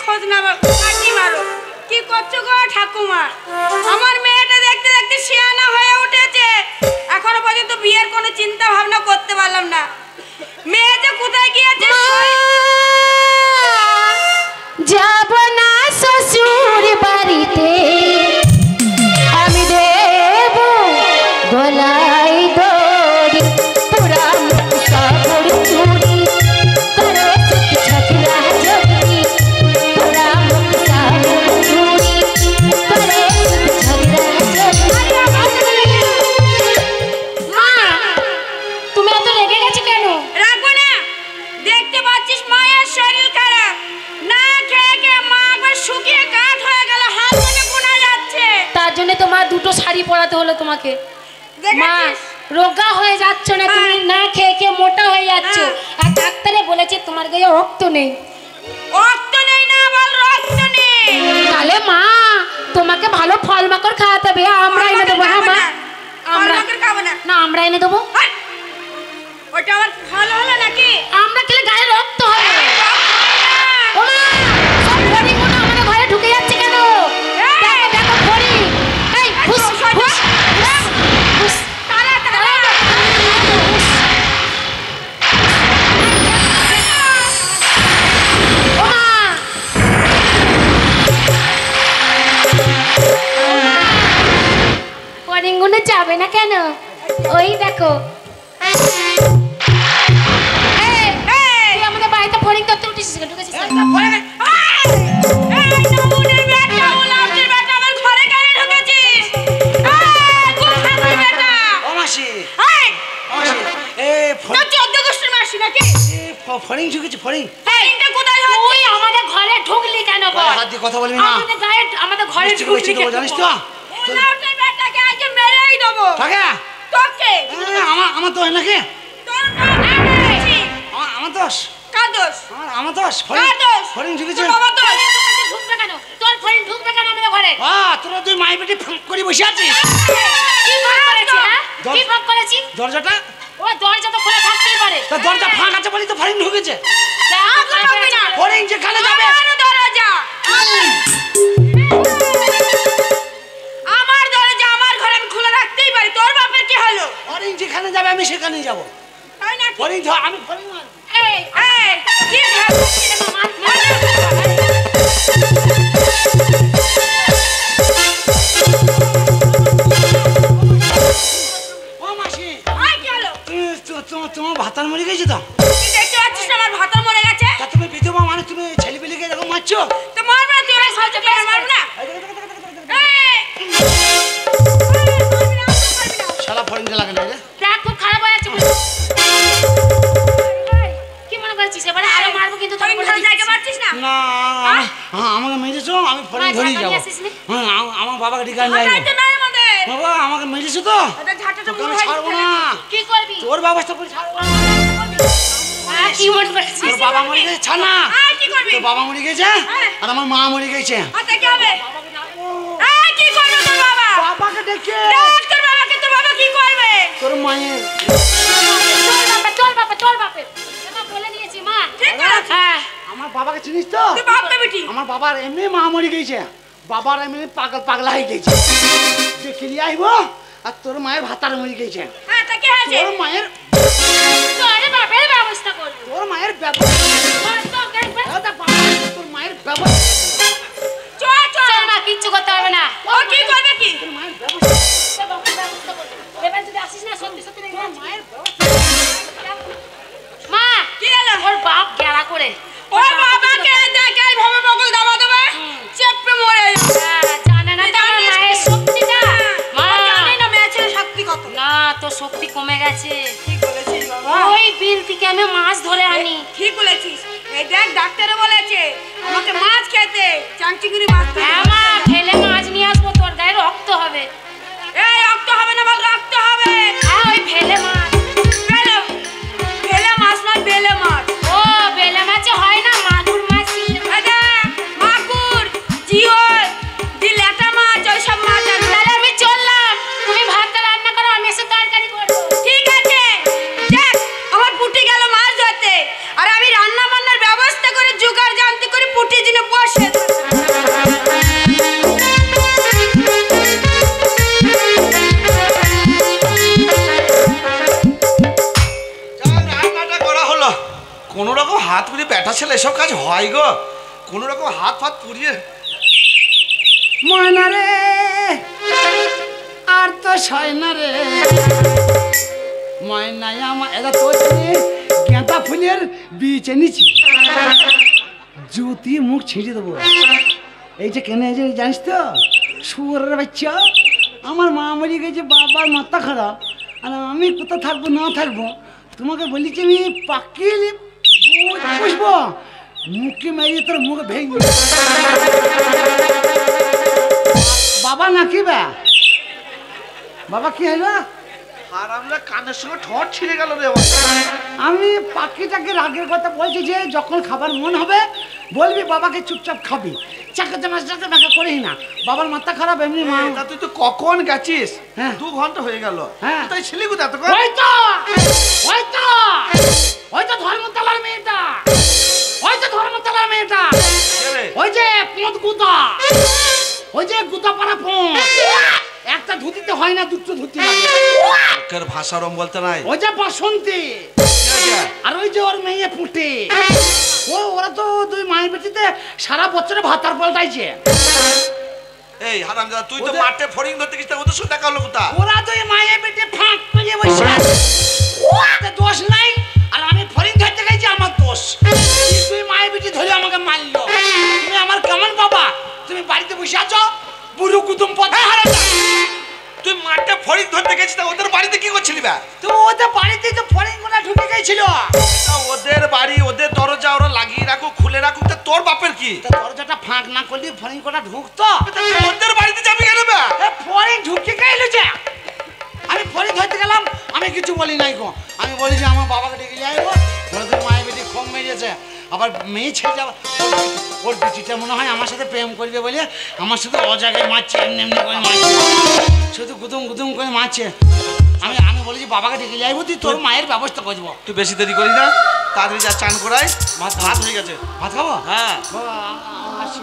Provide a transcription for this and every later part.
খোঁজ না মারো। কি করছো গো ঠাকুমা? আমার মেয়েটা দেখতে দেখতে শিয়ানা হয়ে উঠেছে, এখনো পর্যন্ত বিয়ের কোনো চিন্তা ভাবনা করতে পারলাম না। মেয়ে যে কোথায় গিয়েছে? যাব না শ্বশুর বাড়িতে, আমি দেব গলায় দড়ি, পুরা কাপড় চুরি করে ঝগড়া ঝগড়ি, পুরা কাপড় চুরি করে ঝগড়া ঝগড়ি। মা, তুমি এত রেগে গেছো কেন? রাখবো না, দেখতে পাচ্ছিস মায়ের শরীর খারাপ, না খেয়ে খেয়ে মা একবার শুকিয়ে কাঠ হয়ে গেল, হাত ধরে কোনা যাচ্ছে। তার জন্য তো মা দুটো শাড়ি পরাতে হলো তোমাকে। মা রোগা হয়ে যাচ্ছ না তুমি, না খেয়ে খেয়ে মোটা হয়ে যাচ্ছ। আর ডাক্তারে বলেছে তোমার গায়ে রক্ত নেই। রক্ত নেই না, বল রক্ত নেই। তাহলে মা তোমাকে ভালো ফল মাকড় খাওয়াতে হবে, আমরা এনে দেবো। হ্যাঁ মা, আমরা খাবো না। না, আমরা এনে দেবো। ওটা আমার ভালো হলো নাকি? আমরা খেলে গায়ে রক্ত হবে। ও মা, সব ফড়িংগুলো আমাদের ঘরে ঢুকে যাচ্ছে কেন? দেখো দেখো ফড়িং। এই হুস হুস হুস, তারা তারা ও মা, ফড়িংগুলো যাবে না কেন? ওই দেখো, তুই আমাদের বাড়িতে ফড়িং করতে উঠেছিস, ঢুকেছিস কেন? ফড়িং ঢুকেছে, ফড়িং তুই আমাদের ঘরে ঢুকলি কেন? হাত দিয়ে কথা বলবি না। আমাদের ঘরে ঢুকলি কেন জানিস তো? মেরেই দেবো থাকে তোকে। আমার তো হয় নাকি? তোর আমার দোষ, কার দোষ? আমার দোষ। ফড়িং ঢুকেছে। বাবা দোষ। ঢুকবে কেন? তোর ফড়িং ঢুকবে কেন আমাদের ঘরে? তোরা তুই মাই বেটি ফাঁক করে বসে আছিস। কি ফাঁক করেছি? কি ফাঁক করেছি? দরজাটা, ও দরজা তো খোলা থাকতেই পারে। তা দরজা ফাঁক আছে বলি তো ফড়িং ঢুকেছে। ফড়িং যেখানে যাবে দরজা আমার দরজা আমার ঘরে আমি খোলা রাখতেই পারি। তোর বাপের কি হলো? ফড়িং যেখানে যাবে আমি সেখানেই যাবো। তাই না? ফড়িং আমি ফড়িং এই এই কি ভাবছিস? ও মাসি, আই কি হলো? তোমার ভাতার মরে গেছে তো? তুই দেখতে পাচ্ছিস না আমার ভাতা মরে গেছে? তা তুমি বিধবা মানে তুমি ছেলে পেলেকে এরকম মারছো? তো মারবো না, তুই আমার সাহায্য করে মারবো না। শালা ফড়িংটা লাগে না রে। দেখ খুব খারাপ হয়ে যাচ্ছে। কি মনে করছিস এবারে আরো মারবো? কিন্তু তোকে বলে দিচ্ছি। জায়গা পাচ্ছিস না? না আমাকে মেরেছো, আমি ফড়িং ধরেই যাবো। হ্যাঁ আমার বাবাকে ডেকে আনলে যাইতে নাই আমাদের। বাবা আমাকে মেরেছো তো, ওটা ঝাঁটাটা তোকে পুরো আমি ছাড়বো না। কি করবি? তোর ব্যবস্থা করে ছাড়বো না। কি মনে করছিস? তোর বাবা মরে গেছে, ছাড় না। আই কি করবি? তোর বাবা মরে গেছে আর আমার মা মরে গেছে। আচ্ছা কি হবে? আই কি করবে তোর বাবা? বাবাকে ডেকে ডাক তোর বাবাকে। তোর বাবা কি করবে? তোর মায়ের তোর বাপে এটা বলে দিয়েছি মা। ঠিক আছে। হ্যাঁ, আমার বাবাকে চিনিস তো? তুই বাপ না বেটি? আমার বাবার এমনি মা মরে গেছে, বাবার এমনি পাগলা হয়ে গেছে। দেখে নিয়ে আইব আর তোর মায়ের ভাতার মরে গেছে। হ্যাঁ তা কি হয়েছে? তোর মায়ের বাপের ব্যবস্থা করবো। তোর মায়ের ব্যবস্থা, তোর মায়ের ব্যবস্থা, চল চল। মা কিচ্ছু করতে হবে না। ও কি করবে কি? তোর মায়ের ব্যবস্থা, বাপের ব্যবস্থা করবো। এবার যদি আসিস না সত্যি সত্যি দেখবি মায়ের মা কি হলো? ওর বাপ গেলা করে ওর বাবাকে দেখে ভাবে বগল দাবা দেবে, চেপে মরে যাবে। জানে না তো আমার মায়ের শক্তিটা। মা জানি না মেয়ে ছেলে শক্তি কত। না, তোর শক্তি কমে গেছে। ঠিক বলেছিস বাবা। ওই বিল থেকে আমি মাছ ধরে আনি। ঠিক বলেছিস। এই দেখ ডাক্তারে বলেছে আমাকে মাছ খেতে, চাংচিগুড়ি মাছ খেতে। হ্যাঁ মা, ফেলে মাছ নিয়ে আসবো, তোর গায়ে রক্ত হবে। এই রক্ত হবে না বল, রক্ত হবে। হ্যাঁ ওই ফেলে মাছ। বেলে বেলে মাছ নয়, বেলে মাছ। ও বেলে মাছে হয় না, মাগুর মাছ। এই দেখ মাগুর, জিওল, ল্যাটা মাছ, ওইসব মাছ আছে। তাহলে আমি চললাম, তুমি ভাতটা রান্না করো, আমি এসে তরকারি করবো। ঠিক আছে। দেখ আমার পুটি গেল মাছ ধরতে, আর আমি রান্না বান্নার ব্যবস্থা উঠে যিনি বসে কোনো রকম হাত পুড়িয়ে ব্যাটা ছেলে এসব কাজ হয় গো, কোনো রকম হাত ফাত পুড়িয়ে। ময়না রে আর তো সয় না রে ময়নাই আমার এটা তো গেঁদা ফুলের বীজ এনেছি, জুতি মুখ ছিঁড়ে দেবো। এই যে কেন এই যে জানিস তো শুয়োরের বাচ্চা, আমার মা মরে গেছে, বাবার মাথা খারাপ, আর আমি কোথা থাকবো না থাকবো, তোমাকে বলেছি আমি পাকিয়ে পুষবো, মুখে মেরিয়ে তোর মুখ ভেঙে। বাবা নাকি বা বাবা কি হলো? আর আমরা কানের সঙ্গে ঠোঁট ছিঁড়ে গেল রে। আমি পাখিটাকে রাগের কথা বলছি যে যখন খাবার মন হবে বলবি, বাবাকে চুপচাপ খাবি, চাকাতে মাছটাকে মাকে করিস না, বাবার মাথা খারাপ এমনি মা। তা তুই তো কখন গেছিস? হ্যাঁ 2 ঘন্টা হয়ে গেল। হ্যাঁ তাই ছিলি কোথা তো? ওই তো ওই তো ওই তো ধর্মতলার মেয়েটা, ওই তো ধর্মতলার মেয়েটা, ওই যে পদ গুতা, ওই যে গুতা পাড়া পদ, একটা ধুতিতে হয় না, দুটো ধুতি লাগে। ওর ভাষা রম বলতে নাই। ওই যে বাসন্তী, আর ওই যে ওর মেয়ে পুঁটে, ওরা তো 2 মায়ের বেটিতে সারা বছরে ভাতার পাল্টাইছে। এই হারামজাদা, তুই তো মাঠে ফড়িং ধরতে গেছিস, ওদের সাথে দেখা হলো কোথা? ওরা 2 মায়ের বেটে ফাঁক পেয়ে বসে আছে, ওতে দোষ নাই, আর আমি ফড়িং ধরতে গেছি, আমার দোষ। 2 মায়ের বেটি ধরে আমাকে মারলো। তুমি আমার কেমন বাবা? তুমি বাড়িতে বসে আছো, বুড়ো কুতুম পথে হারাটা। তুই মাঠে ফড়িং ধরতে গেছিস, তা ওদের বাড়িতে কি করছিলি বা? তো ওদের বাড়িতে তো ফড়িং গুলা ঢুকে গেছিল। তা ওদের বাড়ি, ওদের দরজা ওরা লাগিয়ে রাখুক, খুলে রাখুক, তা তোর বাপের কি? তা দরজাটা ফাঁক না করলে ফড়িং কোটা ঢুকতো? তা তুই ওদের বাড়িতে যাবি কেন বা? ফড়িং ঢুকে গেল যে, আমি ফড়িং ধরতে গেলাম, আমি কিছু বলি নাই গো, আমি বলি যে আমার বাবাকে ডেকে যাই গো, বলে তুই মায়ের বেটি কম মেরেছে, আবার মেয়ে ছেড়ে যাবে, ওর বেটিটা মনে হয় আমার সাথে প্রেম করবে বলে আমার সাথে অজাগায় মারছে, এমনি এমনি করে মারছে, শুধু গুদুম গুদুম করে মারছে। আমি বলি যে বাবাকে ডেকে যাইবো, তুই তোর মায়ের ব্যবস্থা করবো। তুই বেশি দেরি করি না, তাড়াতাড়ি যা চান করাই, ভাত হয়ে গেছে। ভাত খাবো? হ্যাঁ বাবা আসি,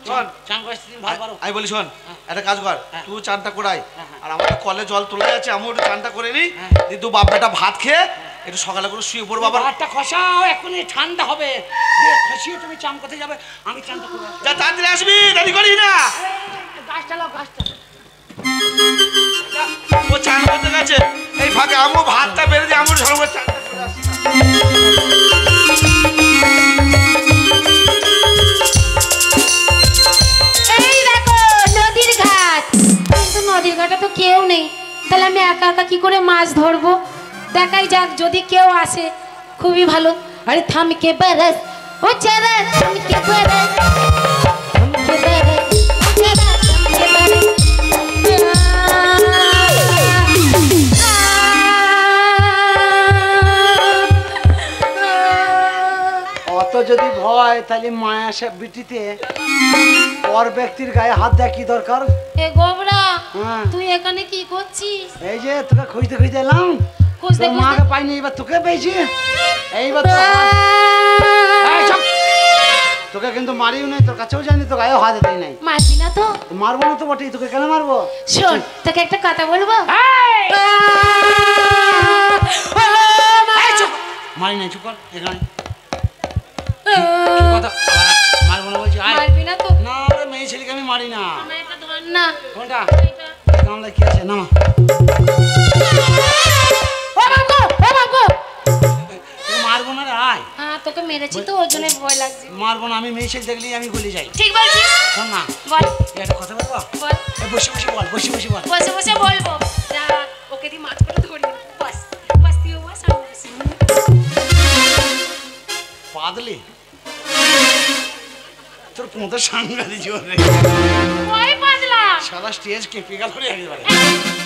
শোন, চান করে ভাত পারো। আমি বলি শোন, একটা কাজ কর, তুই চানটা করাই, আর আমার কলে জল তোলা আছে, আমি একটু চানটা করে নিই, দিয়ে তুই বাপ বেটা ভাত খেয়ে একটু সকালে করে শুয়ে পড়বো। বাবা ভাতটা খসাও, এখনই ঠান্ডা হবে, দিয়ে খসিয়ে তুমি চান করতে যাবে, আমি চানটা করে যা তাড়াতাড়ি আসবি, দেরি করিস না। গাছটা লাও, গাছটা। ও চান করতে গেছে, এই ফাঁকে আমু ভাতটা বেড়ে দিয়ে আমুর ঝড় চানটা করে আসি। এই দেখো নদীর ঘাট, কিন্তু নদীর ঘাটে তো কেউ নেই, তাহলে আমি একা একা কি করে মাছ ধরবো? দেখাই যাক, যদি কেউ আসে খুবই ভালো। আরে থামকে বরস ও চারা, থামকে বরস, থামকে বরস ও চারা, থামকে বরস। অত যদি ভয়, তাহলে মায়া সে বিটিতে পর ব্যক্তির গায়ে হাত দেওয়া কি দরকার? এ গোবরা, হ্যাঁ। তুই এখানে কি করছিস? এই যে তোকে খুঁজতে খুঁজতে এলাম, খুঁজতে তোর মাকে পাইনি, এবার তোকে পেয়েছি, এইবার এই চুপ! তোকে কিন্তু মারিও নাই, তোর কাছেও যায়নি, তোর গায়েও হাত দেয় নাই। মারবি না তো? মারবো না তো বটেই, তোকে কেন মারবো? শোন, তোকে একটা কথা বলবো। এই চুপ! মারি নাই, চুপ কর, এখানে কি কথা? মারবো না বলছি, আয়। মারবি না তো? না রে, মেয়ে ছেলেকে আমি মারি না। আমার একটা ধর না। কোনটা? এটা। গামলায় কি আছে? নামা। ও বাবু, ও বাবু। তোকে মারবো না রে, আয়। হ্যাঁ, তোকে মেরেছি তো, ওই জন্য ভয় লাগছে। মারবো না, আমি মেয়ে ছেলে দেখলেই আমি গলে যাই। ঠিক বলছিস। শোন না, বল, এই একটা কথা বলবো? বল। এই বসে বসে বল, বসে বসে বল। বসে বসে বলবো। যা, ওকে দিয়ে মাছ করে ধরি। বস, বস তুইও বস, আমি বসি। পাদলে তোর পোঁতে সাংঘাতিক জোর রে, ওই পাতলা। সারা স্টেজ কেঁপে গেল রে একেবারে।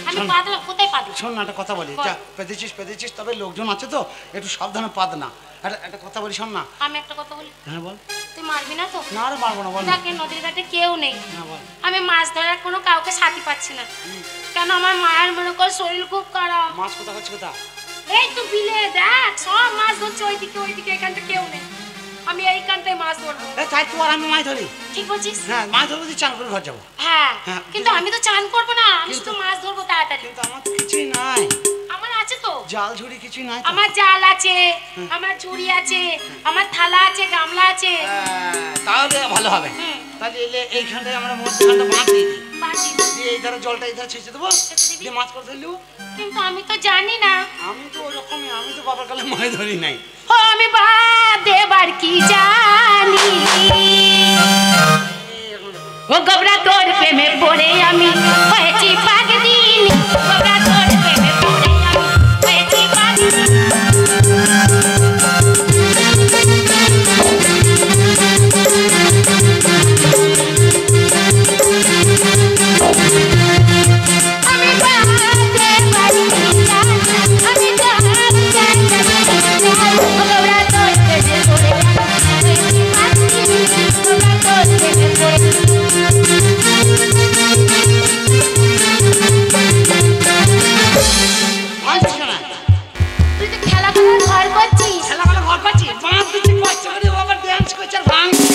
আমি পাতলা, কোথায় পাতলা? শোন না, একটা কথা বলি, যা পেতেছিস, তবে লোকজন আছে তো, একটু সাবধানে পাদ না। একটা কথা বলি, শোন না। আমি একটা কথা বলি। হ্যাঁ বল। তুই মারবি না তো? না রে, মারবো না, বল না। দেখে নদীর ঘাটে কেউ নেই, না, বল। আমি মাছ ধরার কোনো কাউকে সাথী পাচ্ছি না, কেন আমার মায়ের মনে কর শরীর খুব খারাপ। মাছ কোথা হচ্ছে কোথা? এই তো বিলে দেখ, সব মাছ ধরছে ওইদিকে ওইদিকে, এখানটা কেউ নেই। আমি এইখানটায় মাছ ধরবো। তাই তো আর আমি মাছ ধরি। ঠিক বলছিস? হ্যাঁ মাছ ধরবো, চান করে ঘর যাবো। হ্যাঁ হ্যাঁ, কিন্তু আমি তো চান করবো না, আমি শুধু মাছ ধরবো তাড়াতাড়ি। কিন্তু আমার তো কিছুই নাই, আমার আছে তো, জাল ঝুড়ি কিছুই নাই তো। আমার জাল আছে, আমার ঝুড়ি আছে, আমার থালা আছে, গামলা আছে। তাহলে ভালো হবে। তাহলে এলে এইখানটায় আমরা মধ্যখানটা বাঁধ দিয়ে দিই, বাটি। দিয়ে এই ধারে জলটা এই ধারে ছেঁচে দেবো, দিয়ে মাছ করে ধরলেও। কিন্তু আমি তো জানি না। আমি তো ওরকমই, আমি তো বাবার কালে মাছ ধরি নাই। ও আমি বাদ এবার কি জানি, ও গোবরা তোর প্রেমে পড়ে আমি হয়েছি পাগলিন, গোবরা তোর প্রেমে পড়ে আমি হয়েছি পাগলিন। আমি বাদ এবার কি জানি, আমি ও গোবরা তোর প্রেমে পড়ে আমি হয়েছি পাগলিন, গোবরা তোর প্রেমে পড়ে। ভাঙছিস না? তুই তো খেলা খেলার ঘর করছিস। খেলাবেলা ঘর পাচ্ছি, বাঁধ দিচ্ছি কষ্ট করে, বাবা ড্যান্স করছে আর ভাঙছে।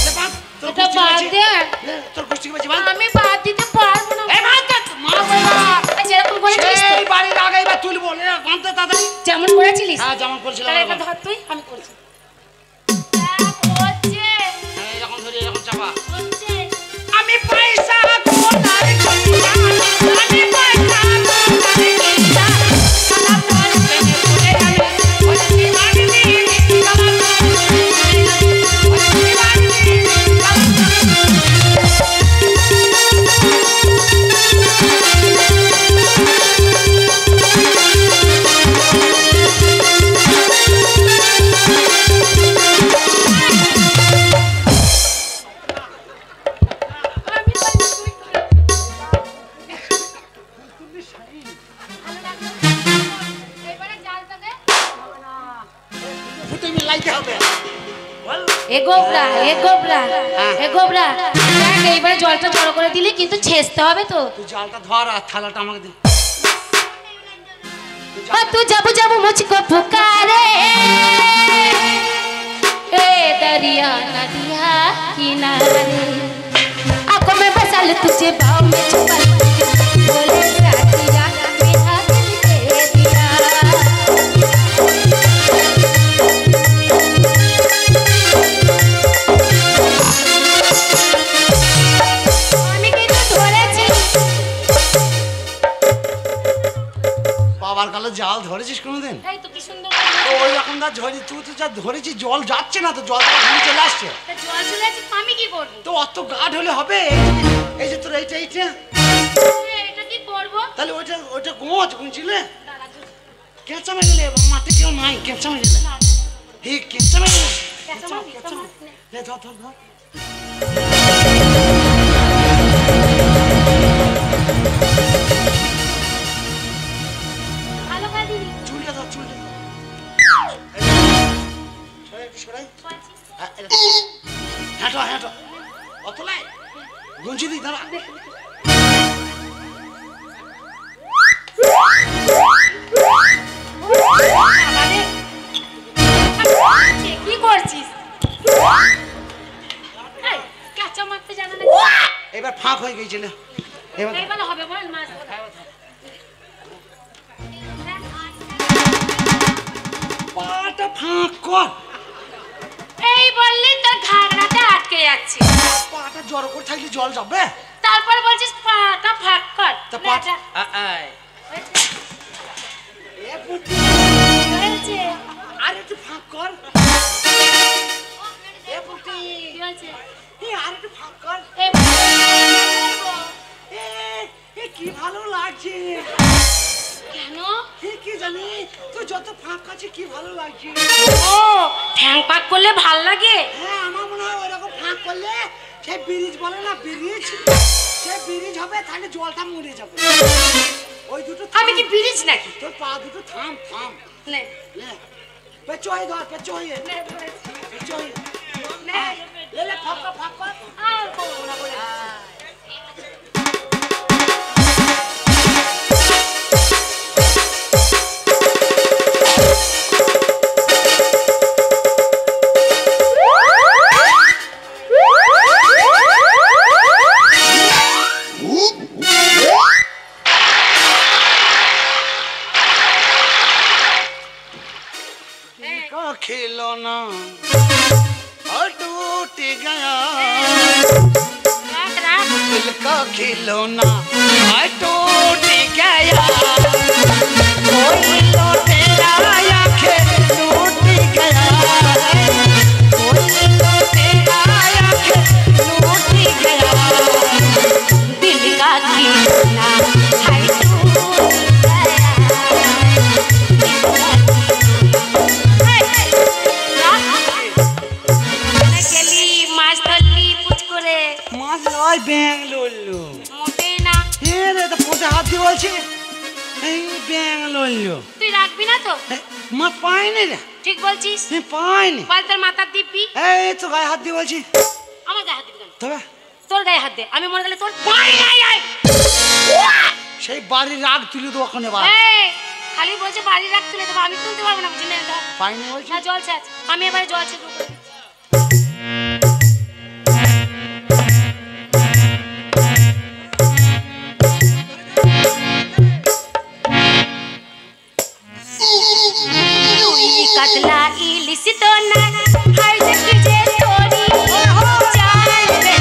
লে বাঁধ, তোর এটা কুস্তি বাদ বাজি। দে। লে, তোর কুস্তি বাজি বাঁধ। আমি বাদ দিতে পারবো না। এই বাঁধ দে, মা বলবা। যেরকম করেছিলিস তো। এই বাড়ির আগে এবার তুলবো, লে বাঁধতে তাড়াতাড়ি। যেমন করেছিলিস হ্যাঁ যেমন করেছিলাম তাহলে এটা এরকম। ধর তুই, আমি করছি। হ্যাঁ, এরকম ধরে এরকম চাপা। হচ্ছে। আমি পয়সা কোথায় খুঁজিয়া, আমি পয়সা কোথায় খুঁজিয়া, সারা তোর প্রেমে পড়ে আমি হচ্ছি মাগনি, সারা তোর প্রেমে পড়ে আমি হচ্ছি মাগনি, আমি পারি, তুই কর। ভালো লাগলো? এবারে জালটা দে। ফুটে মিলাইতে হবে। বল। এ গোবরা, এ গোবরা, এ গোবরা। দেখ এইবারে জলটা জড়ো করে দিলি, কিন্তু ছেঁচতে হবে তো। তুই জালটা ধর আর থালাটা আমাকে দে। ও তু जब जब मुझको पुकारे, ए दरिया नदिया किनारे, आंखों में बसा ले तुझे, बाहों में छुपा ले तुझे, बोले साथिया मेरा दिल दे दिया। আমি কিন্তু ধরেছি। বাবার কালে জাল ধরেছিস কোনোদিন? এই তো কি সুন্দর তো ওই রকম দা ধরি, তুই তো যা ধরেছিস জল যাচ্ছে না, তো জল তো ঘুরে চলে আসছে। তা জল চলে আছে, তো আমি কি করবো? তো অত গাঢ় হলে হবে? এই যে তোর এইটা এটা কি করবো? তাহলে ওইটা গোঁচ গুঁজলে দাঁড়া, ধর। কেঁচা মেরে মাঠে কেউ নাই, কেঁচা মেরে হে কেঁচা মেরে কেঁচা মার, কেঁচা মার। লে ধর ধর ধর। ভালো করে দিবি। চুলটা ধর, চুলটা ধর। সরাই, সরাই। বলছি। হ্যাঁটো হ্যাঁটো অত লাই গুঞ্জি দি দাঁড়া। আমাদের- কি করছিস? এই, কাঁচা মারতে জানো না? এবার ফাঁক হয়ে গেছিল, এবার এইবার হবে বল মাছ ধরা। পাটা ফাঁক কর। এই বললি তোর ঘাগড়াতে আটকে যাচ্ছে, পাটা জড়ো করে থাকলে জল যাবে। তারপর বলছিস পাটা ফাঁক কর। তা না, পাট যা। হয়েছে। হয়েছে। আর একটু ফাঁক কর। এ পুটি কি হয়েছে? আর একটু ফাঁক কর। এই বলবো। এ এ কি ভালো লাগছে। কেন? কি জানি তুই যত ফাঁক আছে কি ভালো লাগছে। ও ঠ্যাং পাক করলে ভাল লাগে। হ্যাঁ আমার মনে হয় ওইরকম ফাঁক করলে সে ব্রিজ বলে না, ব্রিজ সে ব্রিজ হবে, তাহলে জলটা মরে যাবে। ওই দুটো আমি কি ব্রিজ নাকি? তোর পা দুটো থাম থাম। নে, লে পেচোই ধর, পেচোই নে, ধরেছি। পেচোই নে। লে লে ফাঁক কর, ফাঁক কর। আর করবো না বলে দিচ্ছি। का खिलौना और टूट गया রাখ রাখ दिल का खिलौना और टूट गया कोई लौटेरा आंखें टूट गया कोई लौटेरा आंखें टूट गया दिल का खिलौना हाय মাছ ধরলি পুচ করে माँ लॉय बैंग लोल्लू মোটে না ये रे तो पोते हाथ दी बोल छी এই बैंग लोल्लू তুই রাখবি না তো मत पाए नहीं रे ঠিক বলছিস नहीं पाए नहीं বল তোর মাথার দিব্যি এই তো গায়ে হাত দিয়ে বলছি আমার গায়ে হাত দিবি কেন তবে তোর গায়ে হাত দে আমি মরে গেলে তোর পাই নাই আই সেই বাড়ির রাগ তুলে দেবো ওখানে বার এই খালি বলছে বাড়ি রাখ তুলে দেবো আমি তুলতে পারবো না বুঝলি না পাইনি বলছি না জল ছাচ আমি এবারে জল ছেড়ে দেবো কাতলা ইলিশ তো না হাই দেখি যে তোরি চাল রে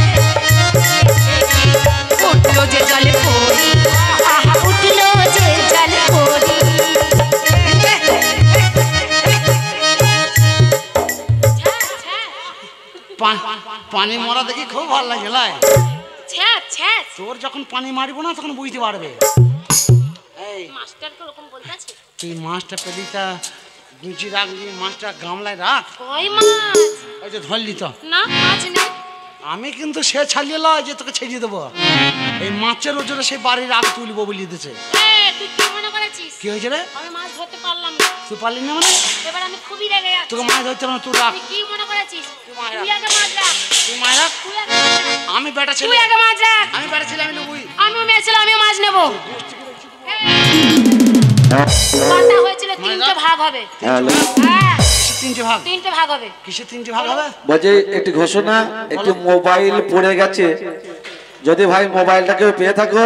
উঠলো যে জল পড়ি আহা উঠলো যে জল পড়ি পানি মরা দেখি খুব ভালো লাগে লাই ছ্যাঁচ ছ্যাঁচ তোর যখন পানি মারবো না তখন বুঝতে পারবে এই মাস্টার তো ওরকম বলতে আছে তুই মাছটা পেলিটা গুঁচি রাখলি মাছটা গামলায় রাখ কই মাছ ওই যে ধরলি তো না মাছ নেই আমি কিন্তু সে ছাড়িয়ে লয় যে তোকে ছেড়ে দেবো এই মাছের ওজনে সেই বাড়ির রাগ তুলবো বলে দিতেছে তুই কি মনে করেছিস কি হয়েছে রে আমি মাছ ধরতে পারলাম না তুই পারলি না মানে এবার আমি খুবই রেগে যাচ্ছি তোকে মাছ ধরতে না তুই রাখ তুই কি মনে করেছিস মাছ রাখ। তুই আগে মাছ রাখ তুই মাছ রাখ তুই আগে মাছ রাখ আমি বেটা ছেলে তুই আগে মাছ রাখ আমি বেটা ছেলে আমি নেবই আমিও মেয়ে ছিলাম আমিও মাছ নেবো কথা হয়েছিল তিনটে ভাগ হবে হ্যাঁ কিসের তিনটে ভাগ তিনটে ভাগ হবে কিসের তিনটে ভাগ হবে বলছে একটি ঘোষণা একটি মোবাইল পড়ে গেছে যদি ভাই মোবাইলটা কেউ পেয়ে থাকো